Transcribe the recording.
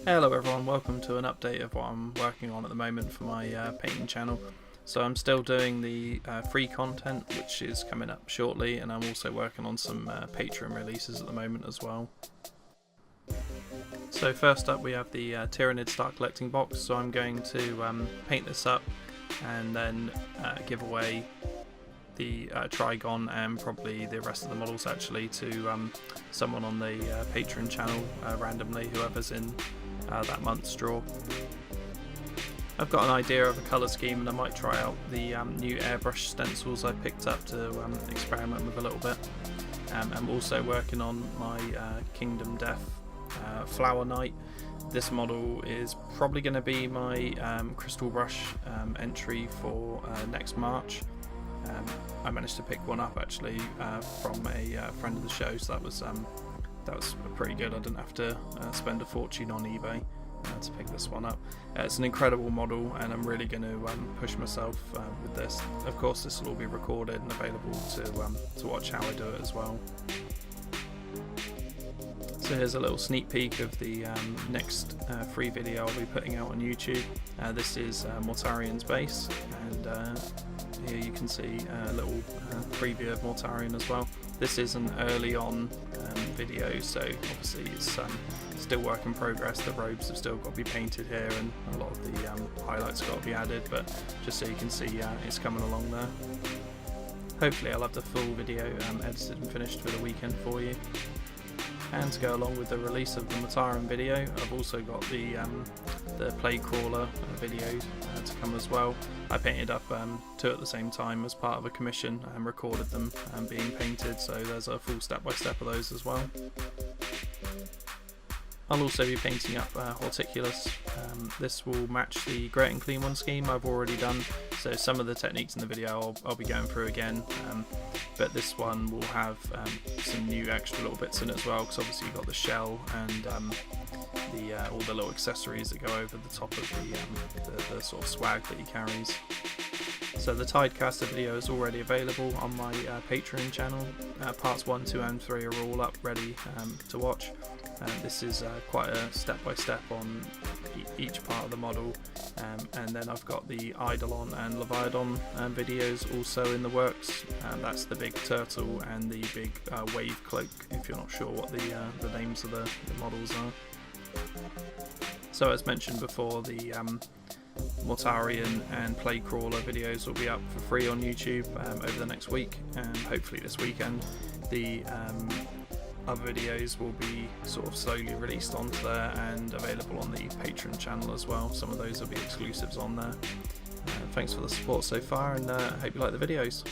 Hello everyone, welcome to an update of what I'm working on at the moment for my painting channel. So I'm still doing the free content, which is coming up shortly, and I'm also working on some Patreon releases at the moment as well. So first up we have the Tyrannid Start Collecting box, so I'm going to paint this up and then give away the Trigon and probably the rest of the models actually to someone on the Patreon channel randomly, whoever's in that month's draw. I've got an idea of a colour scheme and I might try out the new airbrush stencils I picked up to experiment with a little bit. I'm also working on my Kingdom Death Flower Knight. This model is probably going to be my Crystal Brush entry for next March. I managed to pick one up actually from a friend of the show, so that was pretty good. I didn't have to spend a fortune on eBay to pick this one up. It's an incredible model and I'm really going to push myself with this. Of course this will all be recorded and available to watch how I do it as well. So here's a little sneak peek of the next free video I'll be putting out on YouTube. This is Mortarian's base, and here you can see a little preview of Mortarion as well. This is an early on video, so obviously it's still work in progress. The robes have still got to be painted here and a lot of the highlights got to be added, but just so you can see it's coming along there. Hopefully I'll have the full video edited and finished for the weekend for you. And to go along with the release of the Mortarion video, I've also got the Plague Crawler video to come as well. I painted up two at the same time as part of a commission and recorded them being painted, so there's a full step-by-step of those as well. I'll also be painting up Horticulus. This will match the Great and Clean One scheme I've already done, so some of the techniques in the video I'll be going through again, but this one will have some new extra little bits in it as well, because obviously you've got the shell and all the little accessories that go over the top of the sort of swag that he carries. So the Tidecaster video is already available on my Patreon channel. Parts 1, 2 and 3 are all up ready to watch. This is quite a step-by-step on each part of the model, and then I've got the Eidolon and Leviathan videos also in the works. That's the big turtle and the big wave cloak, if you're not sure what the names of the models are. So as mentioned before, the Mortarion and Plague Crawler videos will be up for free on YouTube over the next week, and hopefully this weekend. The other videos will be sort of slowly released onto there and available on the Patreon channel as well. Some of those will be exclusives on there. Thanks for the support so far, and I hope you like the videos.